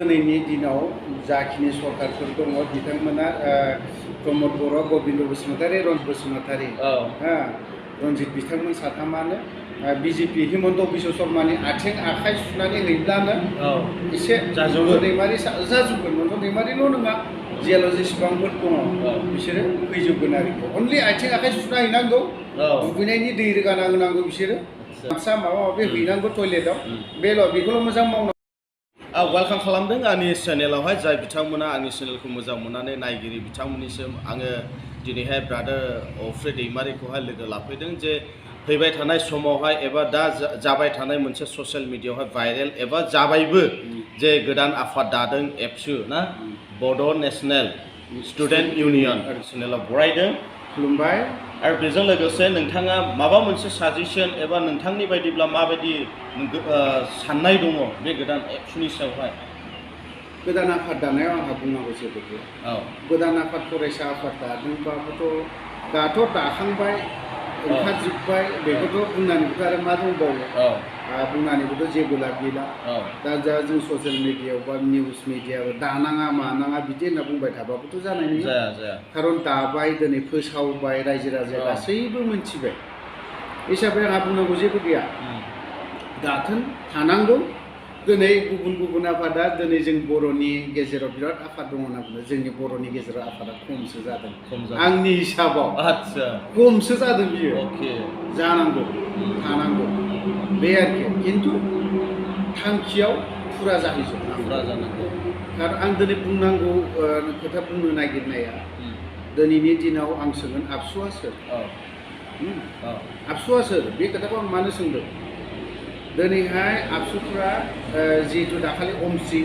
दिनैनि दिनाव जाखिनि सरकारफोर दङ बिथांमोना प्रमद बर', गबिन्द बसुमतारी, रन्जित बसुमतारी, रन्जित बिथांमोन साथामानो बिजेपि हिमन्त बिश्व शर्मानि आथिं आखाइ सुनानै हैब्लानो एसे दैमारि जाजोबगोन। मनज दैमारिल' नङा, जेराव जेसेबांफोर दङ बिसोरो फैजोबगोन आरोखि। अनलि आथिं आखाइ सुना हैनांगौ, दुगैनायनि दै रोगाना होनांगौ, बिसोरो गामसा माबा माबि हैनांगौ टयलेटआव, बेखौल' मोजां मावनांगौ। वेलकाम खालामदों आंनि चेनेलावहाय जाय बिथांमोना आंनि चेनेलखौ मोजां मोननानै नायगिरि बिथांमोननिसिम आङो दिनैहाय ब्रादार अफ्रे दैमारिखौहाय लोगो लाफैदों जे फैबाय थानाय समावहाय एबा दा जाबाय थानाय मोनसे ससियेल मिडियायावहाय भाइरेल एबा जाबायबो जे गोदान आफाद दादों एबसु ना बड' नेशनेल स्टुडेन्ट इउनियन चेनेलाव बरायदों, खुलुमबाय। आरो बेजों लोगोसे नोंथाङा माबा मोनसे साजेसन एबा नोंथांनि बायदिब्ला माबायदि साननाय दङ बे गोदान एबसुनि सायावहाय? गोदान आफाद दानायाव आंहा बुंनांगौ जेबो गैया। गोदान आफाद फरायसा आफाद दादोंबाबोथ' दाथ' दाखांबाय, ओंखारजोब्बाय, बेखौथ' बुंनानैबोथ' आरो मा दंबावो, बुंनानैबोथ' जेबो लाब गैला। दा जों ससियेल मिडियायाव बा निउस मिडियायाव दानाङा मानाङा बिदि होनना बुंबाय थाबाबोथ' जानाय नङा। खारन दाबाय, दिनै फोसावबाय, रायजो राजाया गासैबो मोनथिबाय हिसाबै आंहा बुंनांगौ जेबो गैया। दाथों, थानांगौ। दिनै गुबुन आफादा दिनै जों बर'नि गेजेराव बिराद आफाद दङ होनना बुङो, जोंनि बर'नि गेजेराव आफादा खमसो जादों आंनि हिसाबाव। खमसो जादों बियो। जानांगौ, थानांगौ, बे आरोखि। खिन्थु थांखियाव फुरा जाहैजोबनांगौ। खारन आं दिनै बुंनांगौ खोथा बुंनो नागिरनाया, दिनैनि दिनाव आं सोंगोन आबसुआ सोर? आबसुआ सोर? बे खोथाखौ आं मानो सोंदों? दिनैहाय आबसुफ्रा जिहेतु दाखालि अमसि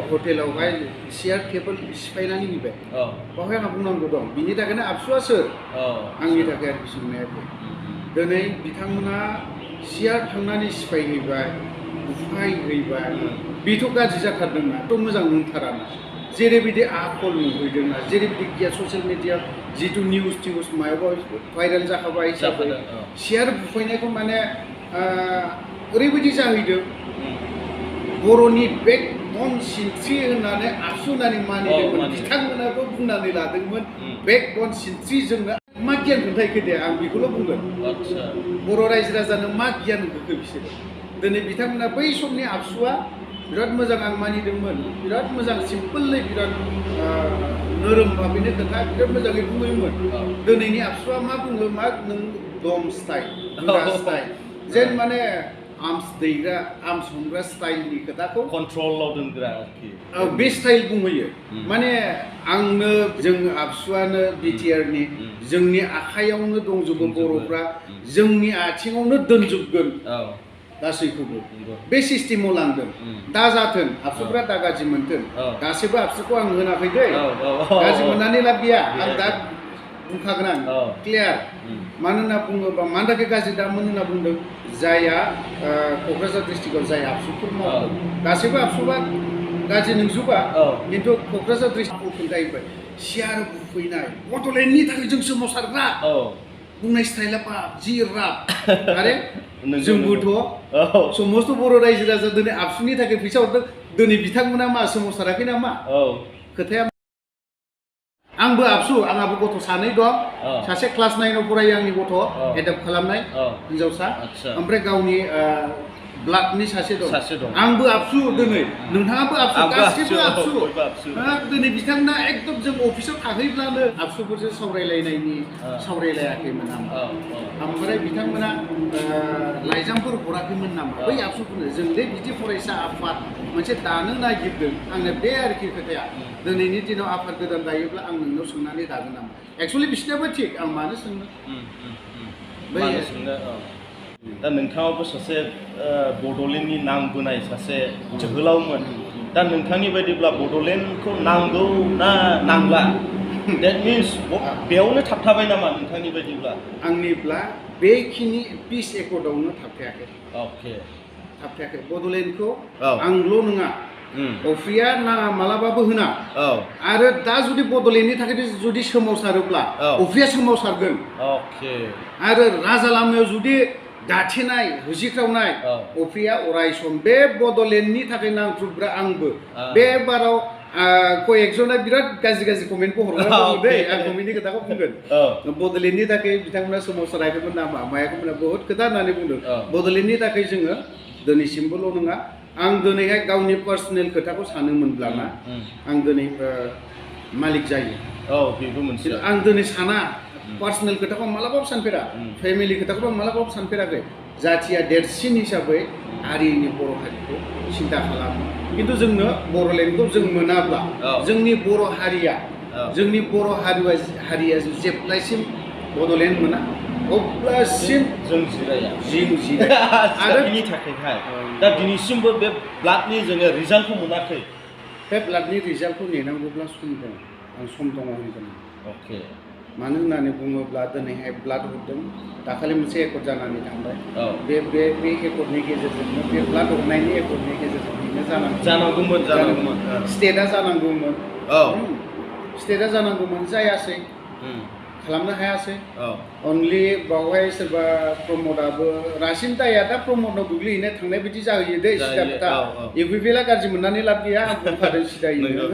हटेलावहाय चेयार टेबोल सिफायनानै होबाय, बेवहाय आंहा बुंनांगौ दं। बिनि थाखायनो आबसुआ सोर आंनि थाखाय आरोखि सोंनाया बे। दिनै बिथांमोना चेयार थांनानै सिफायहैबाय, बुफायहैबाय, बेथ' गाज्रि जाथारदोंना, थ' मोजां नंथाराना। जेरैबायदि आखल नुहैदोंना, जेरैबायदि गैया ससियेल मिडिया जितु निउस टिउस मायाबा भाइरेल जाखाबाय हिसाबै चेयार बुफायनायखौ माने ओरैबायदि जाहैदों, बर'नि बेकबन सिनस्रि होननानै आबसु होननानै मानिदोंमोन, बिथांमोनाबो बुंनानै लादोंमोन बेकबन सिनस्रि। जोंनो मा गियान खोन्थायखो दे, आं बेखौल' बुंगोन। बर' रायजो राजानो मा गियान होखो बिसोरो? दिनै बिथांमोना बै समनि आबसुआ बिराद मोजां, आं मानिदोंमोन, बिराद मोजां, सिम्पोलै, बिराद नोरोम भाबैनो खोथा बिराद मोजाङै बुङोमोन। दिनैनि आबसुआ मा बुङो, मा नों दम स्टाइल, जेन माने आर्मस दैग्रा, आर्मस हमग्रा स्टाइलनि खोथाखौ कन्ट्रलाव दोनग्रा आरोखि। बे स्टाइल बुंहैयो। माने आंनो, जों आबसुआनो बिटिआरनि, जोंनि आखाइयावनो दंजोबो, बर'फ्रा जोंनि आथिङावनो दोनजोबगोन गासैखौबो, बे सिस्टेमाव लांदों। दा जाथों, आबसुफ्रा दा गाज्रि मोनथों, गासैबो आबसुखौ आं होनाखै दै, गाज्रि मोननानै लाब गैया। आं दा बुंखागोन, आं क्लियार। मानो होनना बुङोबा, मानि थाखाय गाज्रि दामोन होनना बुंदों, जायहा क'क्राझार डिस्ट्रिक्टआव जाय आबसुफोर मावदों, गासैबो आबसुआ गाज्रि नंजोबा, खिन्थु क'क्राझार डिस्ट्रिक्टखौ खोन्थाहैबाय चेयार बुफैनाय, बड'लेण्डनि थाखाय जों सोमावसारग्रा बुंनाय स्टाइला बाब जि राब। आरे जोंबोथ' समस्त बर' रायजो राजा दिनै आबसुनि थाखाय फैसा हरदों, दिनै बिथांमोना मा सोमावसाराखै नामा? खोथाया आंबो आबसु, आंहाबो गथ' सानै दं। सासे क्लास 9आव फरायो आंनि गथ', एडप्ट खालामनाय हिनजावसा, ओमफ्राय गावनि ब्लाडनि सासे दं। आंबो आबसु, दिनै नोंथाङाबो आबसु, गासिबो आबसु। दिनै बिथांमोना एकदम जों अफिसाव थाहैब्लानो आबसुफोरजों सावरायलायाखैमोन नामा? ओमफ्राय बिथांमोना लाइजामफोर हराखैमोन नामा बै आबसुफोरनो? जों दे बिदि फरायसा आफाद मोनसे दानो नागिरदों, आंनो बे आरोखि खोथाया। दिनैनि दिनाव आफाद गोदान दायोब्ला आं नोंनाव सोंनानै दागोन नामा? एक्सुवेलि बिसिनाबो थिग, आं मानो सोंनो? दा नोंथाङाबो सासे बड'लेण्डनि नाम बोनाय सासे जोहोलावमोन। दा नोंथांनि बायदिब्ला बड'लेण्डखौ नांगौ ना नांला? That means बेयावनो थाबथाबाय नामा नोंथांनि बायदिब्ला? आंनिब्ला बेखिनि पिस एकर्डआवनो थाबथायाखै। थाबथायाखै। बड'लेण्डखौ आंल' नङा, अफ्रिया नाङा मालाबाबो होना। आरो दा जुदि बड'लेण्डनि थाखाय जुदि सोमावसारोब्ला अफ्रिया सोमावसारगोन। आरो राजा लामायाव जुदि दाथेनाय होसिख्रावनाय अफ्रिया अरायसम बे बड'लेण्डनि थाखाय नांथ्रुबग्रा आंबो बे बाराव कयेकजना बिराद गाज्रि कमेन्टबो हरगासिनो दे आं कमेन्टनि खोथाखौ बुंगोन बड'लेण्डनि थाखाय बिथांमोना सोमावसाराखैमोन नामा मायाखैमोन बहुत खोथा होननानै बुंदों बड'लेण्डनि थाखाय जोङो दिनैसिमबोल' नङा आं दिनैहाय गावनि पार्सनेल खोथाखौ सानोमोनब्लाना आं दिनै मालिक जायो बेबो मोनसे आं दिनै साना पार्सनेल खोथाखौ मालाबाबो सानफेरा फेमिलि खोथाखौ मालाबाबो सानफेराखै जाथिया देरसिन हिसाबै हारिनि बर' हारिखौ सिन्था खालामो खिन्थु जोंनो बर'लेण्डखौ जों मोनाब्ला जोंनि बर' हारिया जेब्लासिम बड'लेण्ड मोना अब्लासिम जों जिराया आरो बिनि थाखायहाय दा दिनैसिमबो बे ब्लाडनि जोङो रिजाल्टखौ मोनाखै बे ब्लाडनि रिजाल्टखौ नेनांगौब्ला सम दं आं सम दङ होनगोन अके मानो होननानै बुङोब्ला दिनैहाय ब्लाड हरदों दाखालि मोनसे एकर्ड जानानै थांबाय बे एकर्डनि गेजेरजोंनो बे ब्लाड हरनायनि एकर्डनि गेजेरजोंनो जानांगौमोन स्टेटआ जानांगौमोन जायासै खालामनो हायासै अनलि बावहाय सोरबा प्रमदाबो रासिन दाया दा प्रमदनाव गोग्लैहैनो थांनाय बायदि जाहैयो दै सिदा खोथा इउपिपिएलआ गाज्रि मोननानै लाब गैया आं बुंखादों सिदायैनो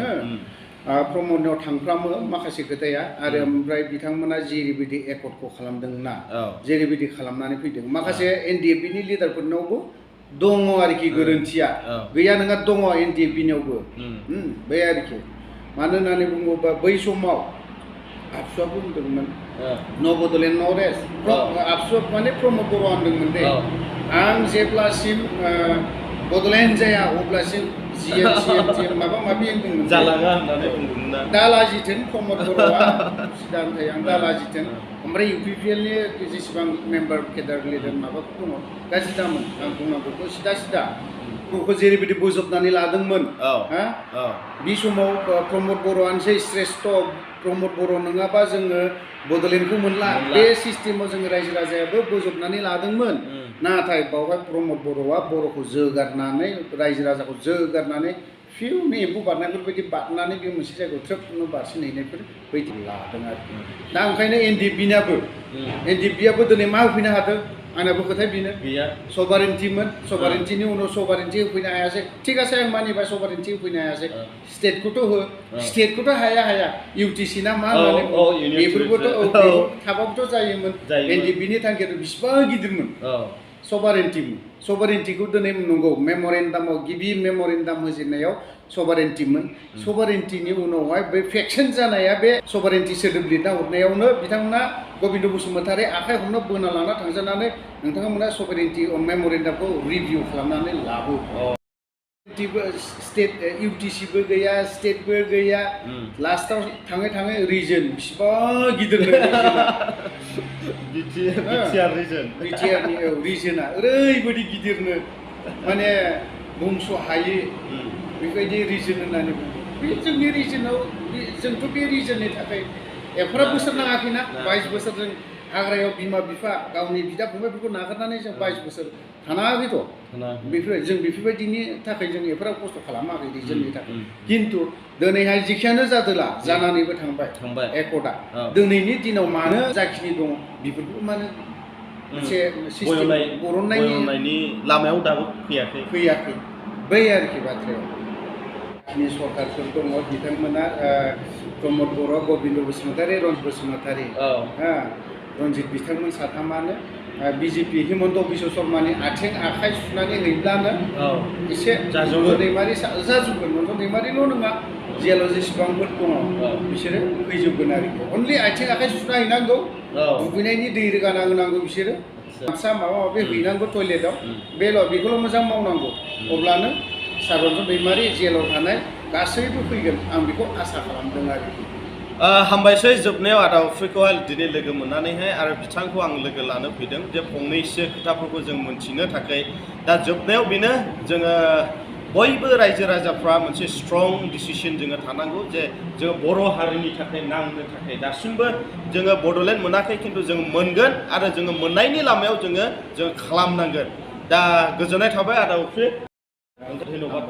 प्रमदनाव थांफ्रामो माखासे खोथाया आरो ओमफ्राय बिथांमोना जेरैबायदि एकर्डखौ खालामदोंना जेरैबायदि खालामनानै फैदों माखासे एनडिएफबिनि लिडारफोरनावबो दङ आरोखि गोरोन्थिया गैया नङा दङ एनडिएफबिनियावबो बे आरोखि मानो होननानै बुङोबा बै समाव आबसुआबो बुंदोंमोन न' बड'लेण्ड न' रेस्ट आबसुआ माने प्रमद बर' होनदोंमोन दे आं जेब्लासिम बड'लेण्ड जाया अब्लासिम जिएम माबा माबि होनदोंमोन जालाङा होननानै बुंदोंमोन दा लाजिथों प्रमद बर'आ सिदान्थाय आं दा लाजिथों ओमफ्राय इउपिपिएलनि जेसेबां मेम्बार केडार लिडार माबाफोर दङ गाज्रि दामोन आं बुंनांगौखौ सिदा बर'खौ जेरैबायदि बोजबनानै लादोंमोन बे समाव प्रमद बर'आनोसै श्रेष्ठ प्रमद बर' नङाबा जोङो बड'लेण्डखौ मोनला बे सिस्टेमाव जोङो रायजो राजायाबो बोजबनानै लादोंमोन नाथाय बावहाय प्रमद बर'आ बर'खौ जोगारनानै रायजो राजाखौ जोगारनानै फिउनो एम्फौ बारनायफोर बायदि बारनानै बे मोनसे जायगायाव थ्रोबनो बारसिनहैनायफोर बायदि लादों आरोखि दा ओंखायनो एनडिएफबियाबो दिनै मा होफैनो हादों आंनाबो खोथाया बेनो गैया सभारेन्टिमोन सभारेन्टिनि उनाव सभारेन्टि होफैनो हायासै थिगासै आं मानिबाय सभारेन्टि होफैनो हायासै स्टेटखौथ' हाया इउटिसि ना मा होननानै बेफोरबोथ' थाबाबोथ' जायोमोन एनडिएफबिनि थांखियाथ' बिसिबां गिदिरमोन सभारेन्टिखौ दिनै नंगौ मेम'रेन्डामाव गिबि मेम'रेन्डाम होजेननायाव सभारेन्टिनि उनावहाय बे फेक्सन जानाया बे सभारेन्टि सोदोब लिरना हरनायावनो बिथांमोना गबिन्द बसुमतारी आखाइ हमना बोना लाना थांजानानै नोंथांमोना सभारेन्टि मेम'रेन्डामखौ रिभिउ खालामनानै लाबो स्टेट इउटिसिबो गैया स्टेटबो गैया लास्टाव थाङै रिजन बिसिबां गिदिर बिटिआरनि रिजना ओरैबायदि गिदिरनो माने बुंस' हायै बेबायदि रिजन होननानै बुङो बे जोंनि रिजनाव जोंथ' बे रिजननि थाखाय एफाराब बोसोर नाङाखैना 22 बोसोर जों हाग्रायाव बिमा बिफा गावनि बिदा फंबायफोरखौ नागारनानै जों 22 बोसोर थानाङाखैथ' जों बेफोरबायदिनि थाखाय जों एफाराब खस्थ' खालामाखै रिजननि थाखाय खिन्थु दिनैहाय जेखियानो जादोला जानानैबो थांबाय एकर्डआ दिनैनि दिनाव मानो जाखिनि दङ बेफोरखौ मानो मोनसे सिस्टेम बर'नायनि लामायाव दाबो फैयाखै बै आरोखि बाथ्राया सरकारफोर दङ बिथांमोना प्रमद बर' गबिन्द बसुमतारी रन्जित बसुमतारी रन्जित बिथांमोन साथामानो बिजेपि हिमन्त बिश्व शर्मानि आथिं आखाइ सुनानै हैब्लानो एसे दैमारि जाजोबगोन मन्थन दैमारिल' नङा जेलाव जेसेबांफोर दङ बिसोरो फैजोबगोन आरोखि अनलि आथिं आखाइ सुना हैनांगौ दुगैनायनि दै रोगाना होनांगौ बिसोरो गामसा माबा माबि हैनांगौ टयलेटआव बेखौल' मोजां मावनांगौ अब्लानो सार रन्जन दैमारि जेलाव थानाय गासैबो फैगोन आं बेखौ आसा खालामदों आरोखि हामबायसै जोबनायाव आदा अफ्रिखौहाय दिनै लोगो मोननानैहाय आरो बिथांखौ आं लोगो लानो फैदों जे फंनैसो खोथाफोरखौ जों मोनथिनो थाखाय दा जोबनायाव बेनो जोङो बयबो रायजो राजाफ्रा मोनसे स्ट्रं डिसिसन जोङो थानांगौ जे जोङो बर' हारिनि थाखाय नांनो थाखाय दासिमबो जोङो बड'लेण्ड मोनाखै खिन्थु जोङो मोनगोन आरो जोङो मोननायनि लामायाव जोङो खालामनांगोन दा गोजोननाय थाबाय आदा अफ्रि धन्यबाद।